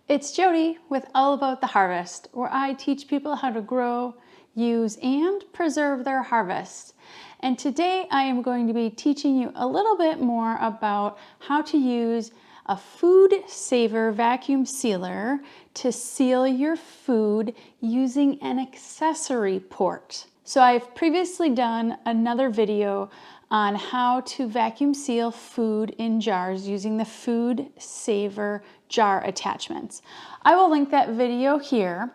It's Jody with All About the Harvest, where I teach people how to grow, use, and preserve their harvest. And today I am going to be teaching you a little bit more about how to use a FoodSaver vacuum sealer to seal your food using an accessory port. So I've previously done another video on how to vacuum seal food in jars using the FoodSaver jar attachments. I will link that video here.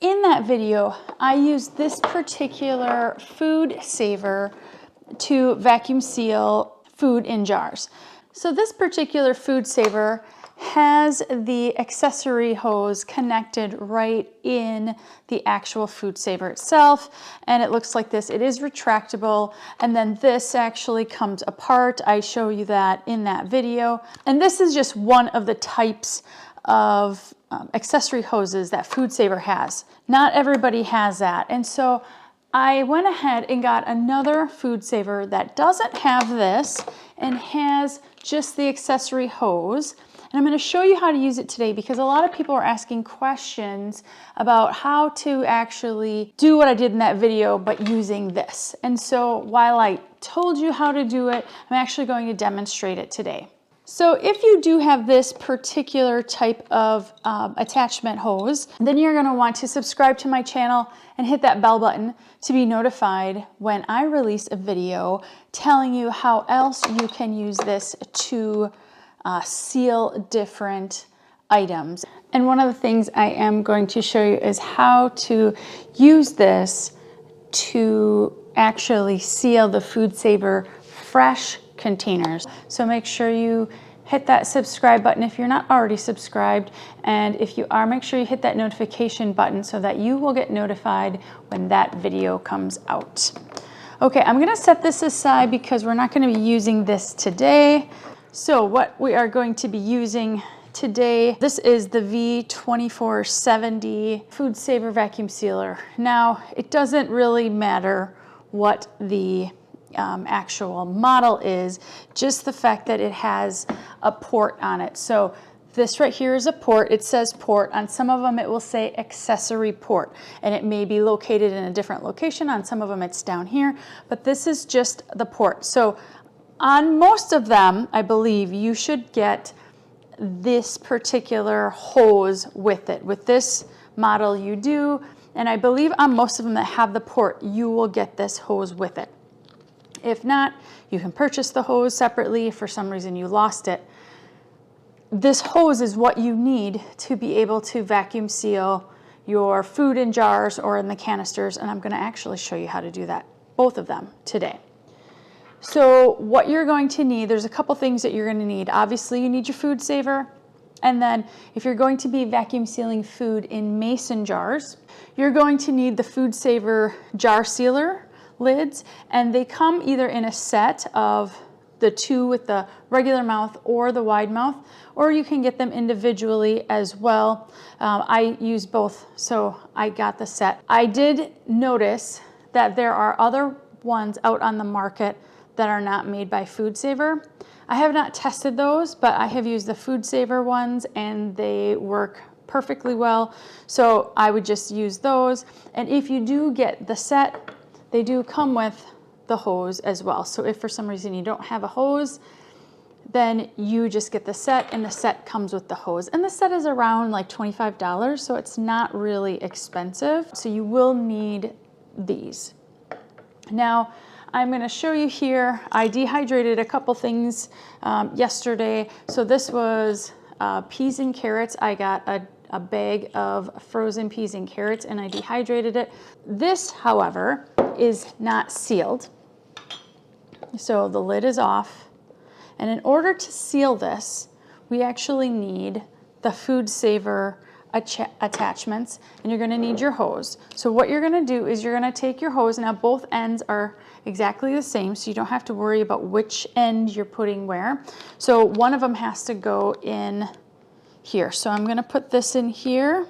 In that video, I used this particular FoodSaver to vacuum seal food in jars. So this particular FoodSaver has the accessory hose connected right in the actual FoodSaver itself, and it looks like this. It is retractable, and then this actually comes apart. I show you that in that video. And this is just one of the types of accessory hoses that FoodSaver has. Not everybody has that, and so I went ahead and got another FoodSaver that doesn't have this and has just the accessory hose. And I'm going to show you how to use it today because a lot of people are asking questions about how to actually do what I did in that video but using this. And so while I told you how to do it, I'm actually going to demonstrate it today. So if you do have this particular type of attachment hose, then you're going to want to subscribe to my channel and hit that bell button to be notified when I release a video telling you how else you can use this to seal different items. And one of the things I am going to show you is how to use this to actually seal the FoodSaver fresh containers. So make sure you hit that subscribe button if you're not already subscribed, and if you are, make sure you hit that notification button so that you will get notified when that video comes out. Okay, I'm going to set this aside because we're not going to be using this today. So what we are going to be using today, this is the V2470 FoodSaver vacuum sealer. Now, it doesn't really matter what the actual model is, just the fact that it has a port on it. So this right here is a port. It says port. On some of them it will say accessory port, and it may be located in a different location. On some of them it's down here, but this is just the port. So on most of them, I believe you should get this particular hose with it. With this model you do, and I believe on most of them that have the port, you will get this hose with it. If not, you can purchase the hose separately if for some reason you lost it. This hose is what you need to be able to vacuum seal your food in jars or in the canisters, and I'm going to actually show you how to do that, both of them, today. So what you're going to need, there's a couple things that you're going to need. Obviously, you need your FoodSaver, and then if you're going to be vacuum sealing food in mason jars, you're going to need the FoodSaver Jar Sealer lids, and they come either in a set of the two with the regular mouth or the wide mouth, or you can get them individually as well. I use both, so I got the set. I did notice that there are other ones out on the market that are not made by FoodSaver. I have not tested those, but I have used the FoodSaver ones and they work perfectly well, so I would just use those. And if you do get the set, they do come with the hose as well. So if for some reason you don't have a hose, then you just get the set, and the set comes with the hose. And the set is around like $25, so it's not really expensive. So you will need these. Now, I'm going to show you here, I dehydrated a couple things yesterday. So this was peas and carrots. I got a bag of frozen peas and carrots, and I dehydrated it. This, however, is not sealed. So the lid is off. And in order to seal this, we actually need the FoodSaver attachments, and you're going to need your hose. So what you're going to do is you're going to take your hose. Now both ends are exactly the same, so you don't have to worry about which end you're putting where. So one of them has to go in here. So I'm going to put this in here.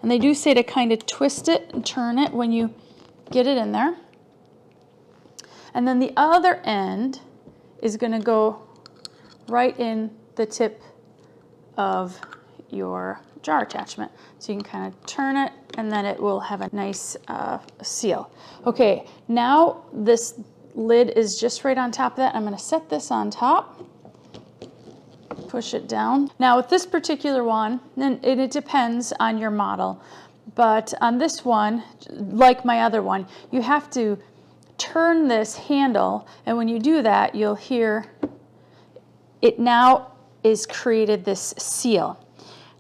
And they do say to kind of twist it and turn it when you get it in there. And then the other end is going to go right in the tip of your jar attachment. So you can kind of turn it and then it will have a nice seal. Okay, now this lid is just right on top of that. I'm going to set this on top, push it down. Now with this particular one, and it depends on your model, but on this one, like my other one, you have to turn this handle, and when you do that, you'll hear it now is created this seal.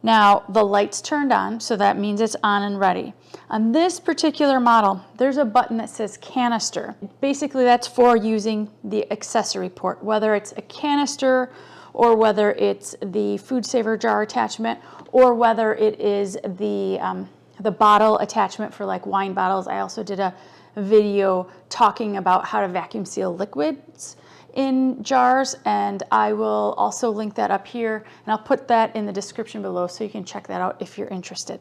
Now the light's turned on, so that means it's on and ready. On this particular model, there's a button that says canister. Basically that's for using the accessory port, whether it's a canister or whether it's the FoodSaver jar attachment, or whether it is the bottle attachment for like wine bottles. I also did a video talking about how to vacuum seal liquids in jars, and I will also link that up here, and I'll put that in the description below so you can check that out if you're interested.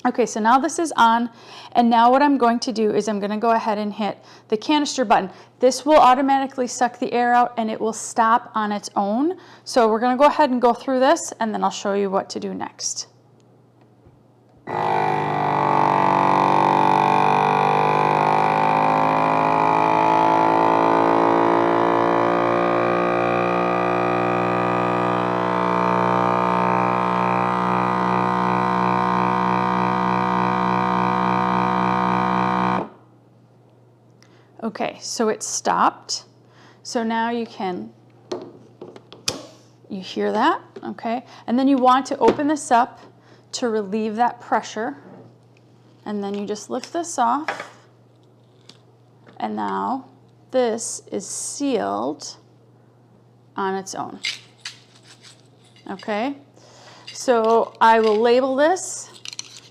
Okay, so now this is on, and now what I'm going to do is I'm going to go ahead and hit the canister button. This will automatically suck the air out and it will stop on its own. So we're going to go ahead and go through this, and then I'll show you what to do next. Okay, so it stopped. So now you hear that, okay? And then you want to open this up to relieve that pressure. And then you just lift this off. And now this is sealed on its own. Okay, so I will label this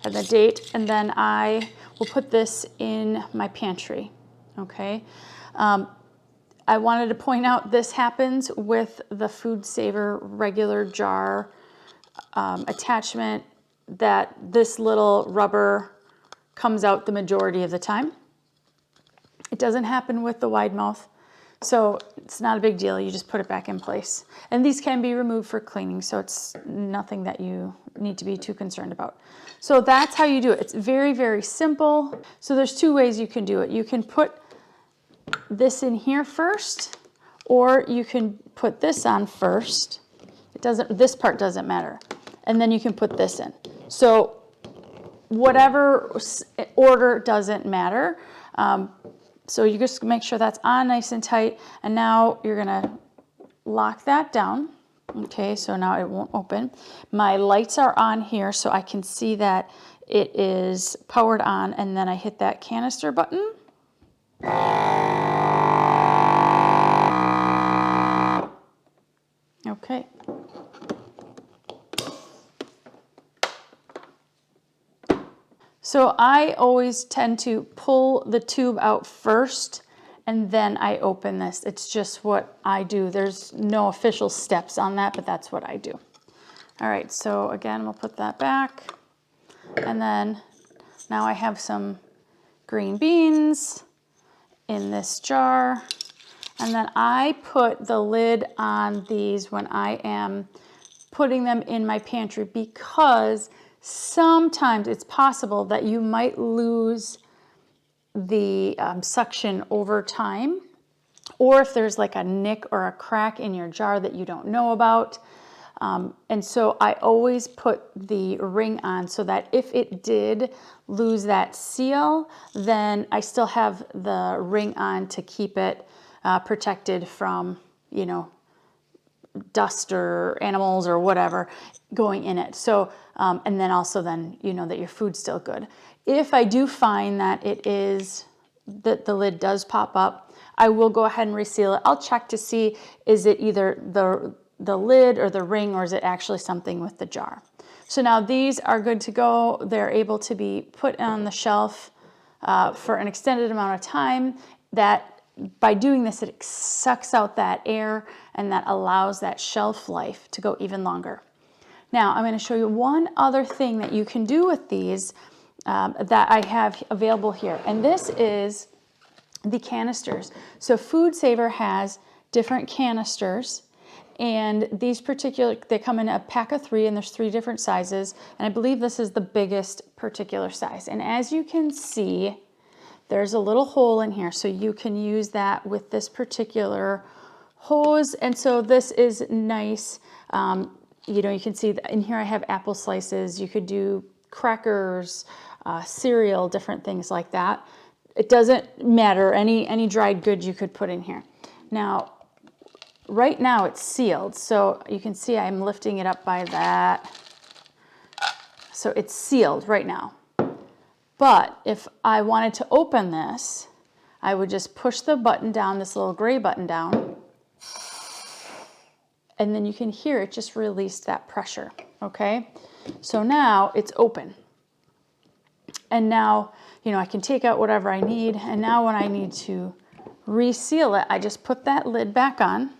and the date, and then I will put this in my pantry. Okay, I wanted to point out this happens with the FoodSaver regular jar attachment, that this little rubber comes out the majority of the time. It doesn't happen with the wide mouth, so it's not a big deal. You just put it back in place. And these can be removed for cleaning, so it's nothing that you need to be too concerned about. So that's how you do it. It's very, very simple. So there's two ways you can do it. You can put this in here first, or you can put this on first. This part doesn't matter. And then you can put this in. So whatever order doesn't matter. So you just make sure that's on nice and tight. And now you're gonna lock that down. Okay, so now it won't open. My lights are on here so I can see that it is powered on, and then I hit that canister button. Okay. So I always tend to pull the tube out first and then I open this. It's just what I do. There's no official steps on that, but that's what I do. All right, so again, we'll put that back. And then now I have some green beans in this jar. And then I put the lid on these when I am putting them in my pantry, because sometimes it's possible that you might lose the suction over time, or if there's like a nick or a crack in your jar that you don't know about. And so I always put the ring on so that if it did lose that seal, then I still have the ring on to keep it protected from, you know, dust or animals or whatever going in it. So, and then also then you know that your food's still good. If I do find that it is, that the lid does pop up, I will go ahead and reseal it. I'll check to see, is it either the lid or the ring, or is it actually something with the jar? So now these are good to go. They're able to be put on the shelf for an extended amount of time. That by doing this, it sucks out that air, and that allows that shelf life to go even longer. Now I'm going to show you one other thing that you can do with these that I have available here, and this is the canisters. So FoodSaver has different canisters, And these particular, they come in a pack of 3, and there's 3 different sizes. And I believe this is the biggest particular size. And as you can see, there's a little hole in here, so you can use that with this particular hose. And so this is nice. You know, you can see that in here I have apple slices. You could do crackers, cereal, different things like that. It doesn't matter, any dried goods you could put in here. Now, right now it's sealed, so you can see I'm lifting it up by that. So it's sealed right now. But if I wanted to open this, I would just push the button down, this little gray button down, and then you can hear it just release that pressure, okay? So now it's open. And now, you know, I can take out whatever I need, and now when I need to reseal it, I just put that lid back on.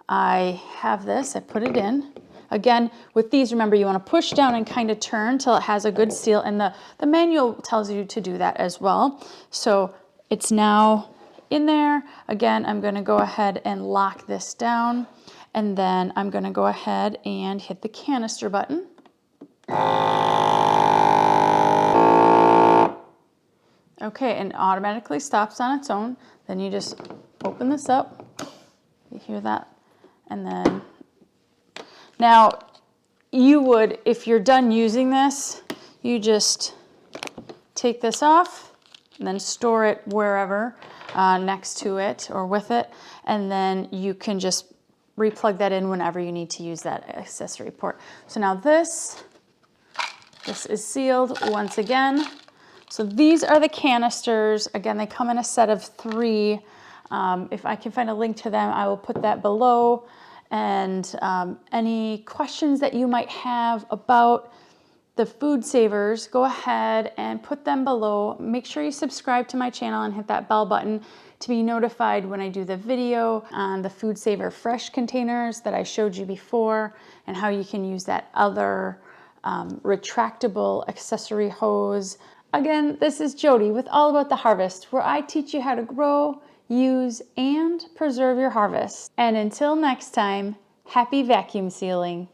I have this, I put it in. Again, with these, remember, you want to push down and kind of turn till it has a good seal, and the manual tells you to do that as well. So it's now in there. Again, I'm going to go ahead and lock this down, and then I'm going to go ahead and hit the canister button. Okay, and automatically stops on its own. Then you just open this up. You hear that? And then, now you would, if you're done using this, you just take this off and then store it wherever next to it or with it. And then you can just replug that in whenever you need to use that accessory port. So now this is sealed once again. So these are the canisters. Again, they come in a set of 3. If I can find a link to them, I will put that below. And any questions that you might have about the food savers, go ahead and put them below. Make sure you subscribe to my channel and hit that bell button to be notified when I do the video on the FoodSaver Fresh containers that I showed you before, and how you can use that other retractable accessory hose. Again, this is Jody with All About the Harvest, where I teach you how to grow, use, and preserve your harvest. And until next time, happy vacuum sealing.